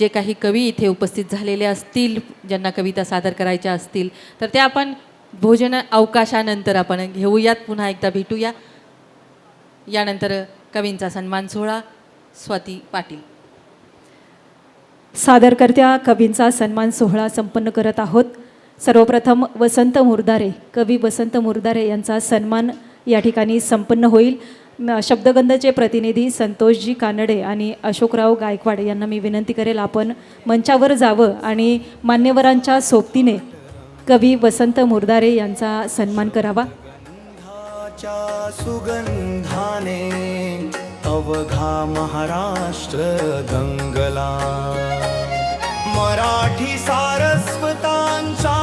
जे काही कवी इथे उपस्थित झालेले असतील, ज्यांना कविता सादर करायच्या असतील, तर त्या आपण भोजन अवकाशानंतर आपण घेऊयात, पुन्हा एकदा भेटूया. यानंतर कवींचा सन्मान सोहळा स्वाती पाटील. सादरकर्त्या कवींचा सन्मान सोहळा संपन्न करत आहोत. सर्वप्रथम वसंत मुर्दारे, कवी वसंत मुर्दारे यांचा सन्मान या ठिकाणी संपन्न होईल. शब्दगंधचे प्रतिनिधी संतोषजी कानडे आणि अशोकराव गायकवाड यांना मी विनंती करेल आपण मंचावर जावं आणि मान्यवरांच्या सोबतीने कवी वसंत मुर्दारे यांचा सन्मान करावा. सुगंधाने अवघा महाराष्ट्र गंगला, मराठी सारस्वतांचा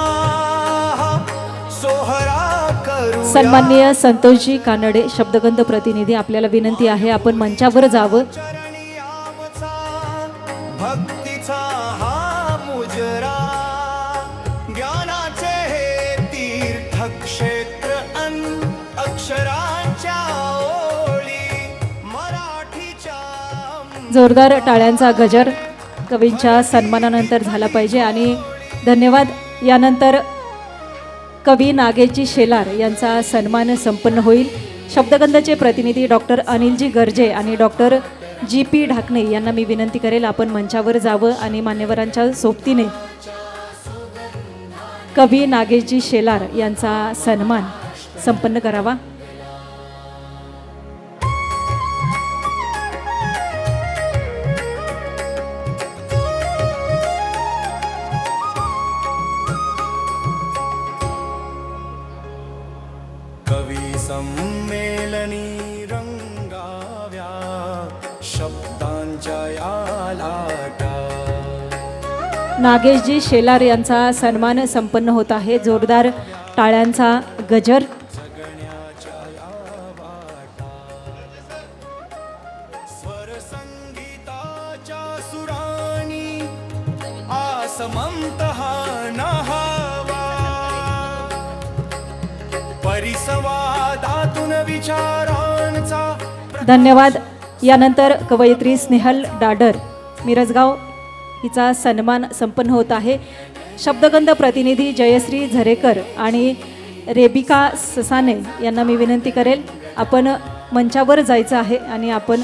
सोहळा करू. सन्माननीय संतोषजी कानडे शब्दगंध प्रतिनिधी, आपल्याला विनंती आहे आपण मंचावर जावं. भक्तीचा हा मुजरा, ज्ञानाचे हे तीर्थक्षेत्र, अक्षरांच्या ओळी मराठीच्या. जोरदार टाळ्यांचा गजर कवींच्या सन्मानानंतर झाला पाहिजे आणि धन्यवाद. यानंतर कवी नागेशजी शेलार यांचा सन्मान संपन्न होईल. शब्दगंधचे प्रतिनिधी डॉक्टर अनिलजी गर्जे आणि डॉक्टर GP ढाकणे यांना मी विनंती करेल आपण मंचावर जावं आणि मान्यवरांच्या सोबतीने कवी नागेशजी शेलार यांचा सन्मान संपन्न करावा. कवी संमेलनी रंगाव्या शब्दांच्या या लाटा. नागेशजी शेलार यांचा सन्मान संपन्न होत आहे. जोरदार टाळ्यांचा गजर. स्वर संगीताच्या सुराणी आसमंत हा नहावा, परिसवादातून विचारांचा. धन्यवाद. यानंतर कवयित्री स्नेहल डाडर मिरजगाव हिचा सन्मान संपन्न होत आहे. शब्दगंध प्रतिनिधी जयश्री झरेकर आणि रेबिका ससाने यांना मी विनंती करेल आपण मंचावर जायचं आहे आणि आपण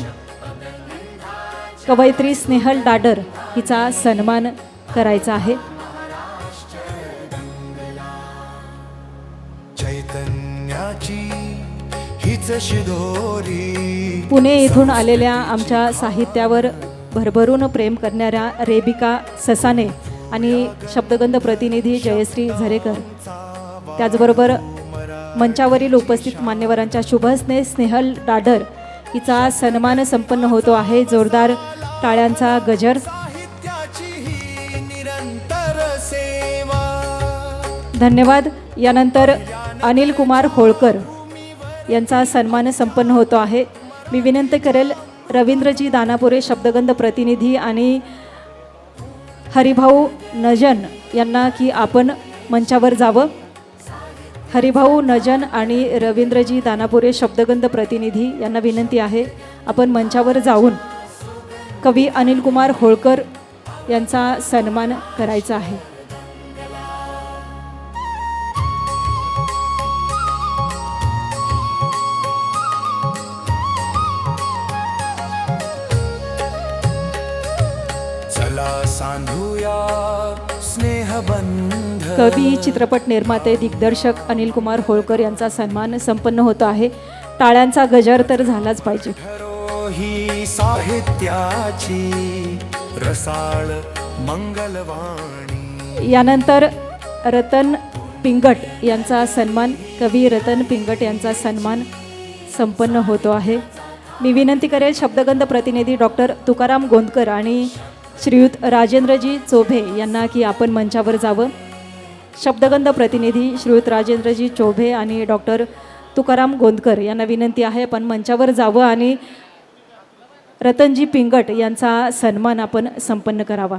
कवयित्री स्नेहल डाडर हिचा सन्मान करायचा आहे. चैतन्याची हीच शिदोरी. पुणे येथून आलेल्या आमच्या साहित्यावर भरभरून प्रेम करणाऱ्या रेबिका ससाने आणि शब्दगंध प्रतिनिधी जयश्री झरेकर, त्याचबरोबर मंचावरील उपस्थित मान्यवरांच्या शुभहस्ते स्नेहल डाडर हिचा सन्मान संपन्न होतो आहे. जोरदार टाळ्यांचा गजर. धन्यवाद. यानंतर अनिल कुमार होळकर यांचा सन्मान संपन्न होतो आहे. मी विनंती करेल रवींद्रजी दानापुरे शब्दगंध प्रतिनिधी आणि हरिभाऊ नजन यांना की आपण मंचावर जावं. हरिभाऊ नजन आणि रवींद्रजी दानापुरे शब्दगंध प्रतिनिधी यांना विनंती आहे आपण मंचावर जाऊन कवी अनिल कुमार होळकर यांचा सन्मान करायचा आहे. कवी, चित्रपट निर्माते, दिग्दर्शक अनिल कुमार होळकर यांचा सन्मान संपन्न होत आहे. टाळ्यांचा गजर तर झालाच पाहिजे. ही साहित्याची रसाळ मंगलवाणी. यानंतर रतन पिंगट यांचा सन्मान, कवी रतन पिंगट यांचा सन्मान संपन्न होतो आहे. मी विनंती करेल शब्दगंध प्रतिनिधी डॉक्टर तुकाराम गोंदकर आणि श्रीयुत राजेंद्रजी चोभे यांना की आपण मंचावर जावं. शब्दगंध प्रतिनिधी श्रीयुत राजेंद्रजी चोभे आणि डॉक्टर तुकाराम गोंदकर यांना विनंती आहे आपण मंचावर जावं आणि रतनजी पिंगट यांचा सन्मान आपण संपन्न करावा.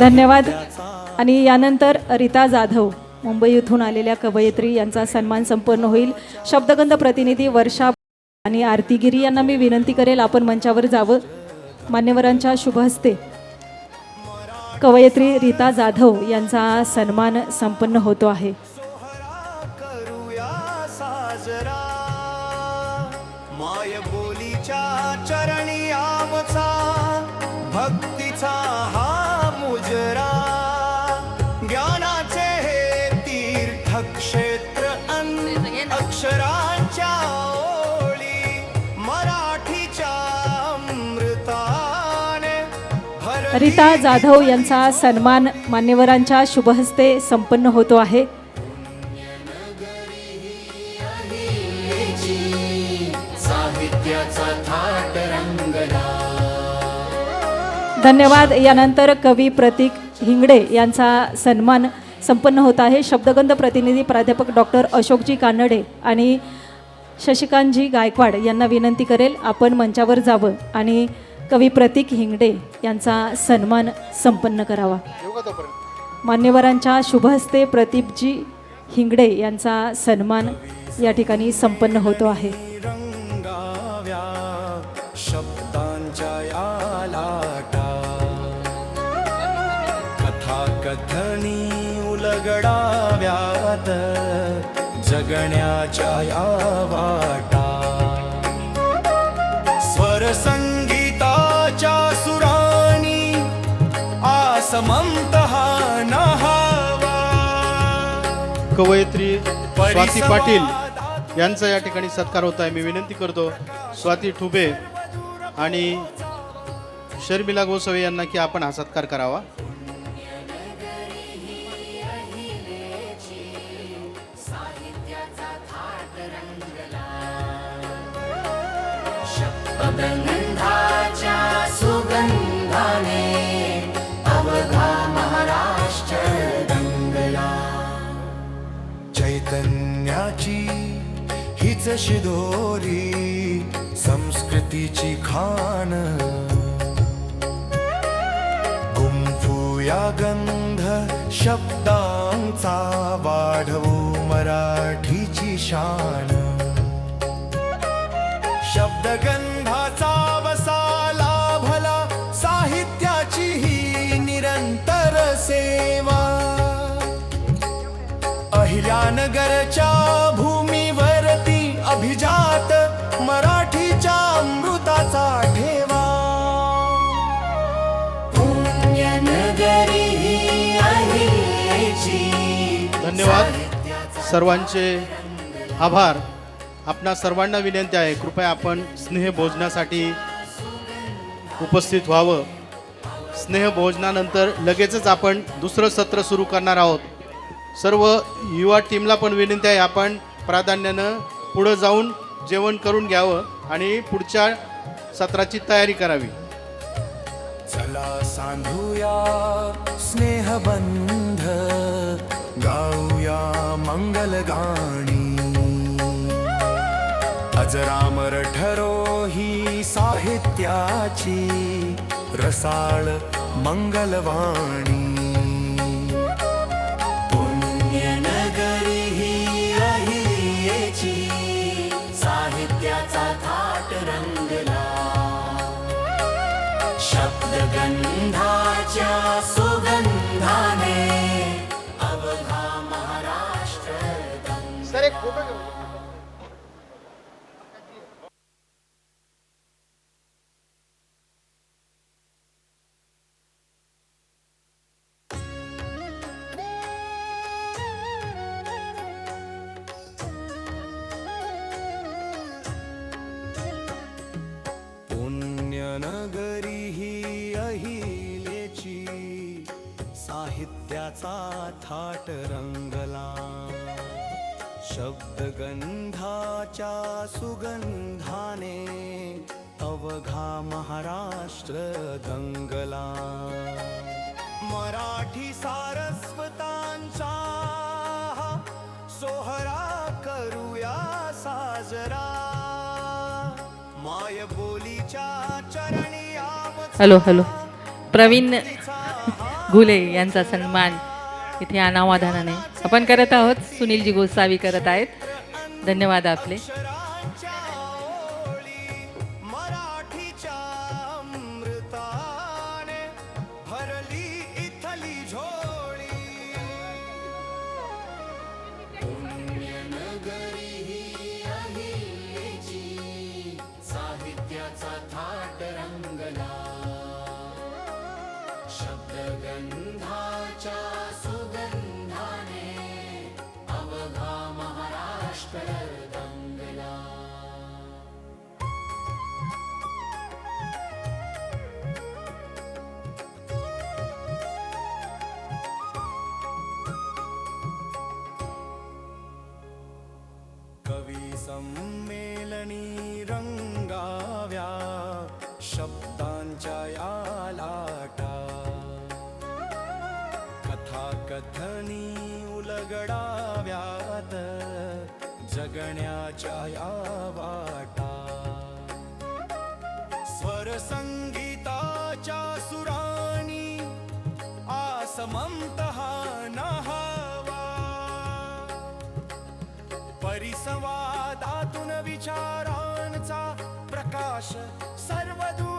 धन्यवाद. आणि यानंतर रीता जाधव मुंबई येथून आलेल्या कवयित्री यांचा सन्मान संपन्न होईल. शब्दगंध प्रतिनिधी वर्षा आणि आरती गिरी यांना मी विनंती करेल आपण मंचावर जावं. मान्यवरांच्या शुभ हस्ते कवयित्री रीता जाधव यांचा सन्मान संपन्न होतो आहे. करूया साजरा माय बोलीच्या चरणी आमचा भक्तीचा हा मुजरा ज्ञानाचे हे तीर्थक्षेत्र अक्षरांच्या ओळी मराठीच्या अमृताने भरली रीता जाधव यांचा सन्मान मान्यवरांच्या शुभहस्ते संपन्न होतो आहे. साहित्याचा थाट रंगला धन्यवाद. यानंतर कवी प्रतीक हिंगडे यांचा सन्मान संपन्न होत आहे. शब्दगंध प्रतिनिधी प्राध्यापक डॉक्टर अशोकजी कानडे आणि शशिकांतजी गायकवाड यांना विनंती करेल आपण मंचावर जावं आणि कवी प्रतीक हिंगडे यांचा सन्मान संपन्न करावा. मान्यवरांच्या शुभहस्ते प्रतीकजी हिंगडे यांचा सन्मान या ठिकाणी संपन्न होतो आहे. रंगाव्या शब्दांच्या या लाटा कथा कथनी उलगडाव्यात जगण्याच्या या वाटा स्वर संगीताच्या सुराणी आसमंत हा नहावा. कवयित्री स्वाती पाटील यांचा या ठिकाणी सत्कार होत आहे. मी विनंती करतो स्वाती ठुबे आणि शर्मिला गोसावी यांना की आपण हा सत्कार करावा. गंधाच्या सुगंधाने अवघा महाराष्ट्र रंगला. चैतन्याची हीच शिदोरी संस्कृतीची खान गुंफूया गंध शब्दांचा वाढवू मराठीची शान. शब्दगंधाचा वसा लाभला साहित्याची ही निरंतर सेवा. अहिल्यानगरच्या भूमीवरती अभिजात मराठीच्या अमृताचा ठेवा. पुण्यनगरी ही अहिल्याची. धन्यवाद. सर्वांचे आभार. आपणा सर्वांना विनंती आहे कृपया आपण स्नेहभोजनासाठी उपस्थित व्हावं. स्नेहभोजनानंतर लगेचच आपण दुसरं सत्र सुरू करणार आहोत. सर्व युवा टीमला पण विनंती आहे आपण प्राधान्यानं पुढं जाऊन जेवण करून घ्यावं आणि पुढच्या सत्राची तयारी करावी. चला सांधूया स्नेहबंध गाऊया मंगल गाणी. अजरामर ठरो ही साहित्याची रसाळ मंगलवाणी. पुण्यनगरी ही अहिल्याची साहित्याचा थाट रंगला. शब्दगंधाच्या सुगंधाने अवघा महाराष्ट्र. सर एक फोटो घेऊ. पुण्यनगरी ही अहिल्याची साहित्याचा थाट रंगला. शब्दगंधाच्या सुगंधाने अवघा महाराष्ट्र दंगला. मराठी सारस्वतांचा सोहरा करूया साजरा. माय बोलीच्या चरणी आमचा हॅलो प्रवीण घुले यांचा सन्मान इथे अनावादानाने आपण करत आहोत. सुनीलजी गोसावी करत आहेत. धन्यवाद आपले. अक्षरांच्या ओळी मराठीच्या अमृताने भरली इथली झोळी. साहित्याचा थाट रंगला शब्दगंधाच्या सुगंधाने अवघा महाराष्ट्र रंगला. कवी संमेलनी रंगाव्या शब्दांच्या या लाटा. कथा कथनी उलगडाव्यात जगण्याच्या या वाटा. स्वर संगीताच्या सुराणी आसमंत हा नहावा. परिसंवादातून विचारांचा प्रकाश सर्वदूर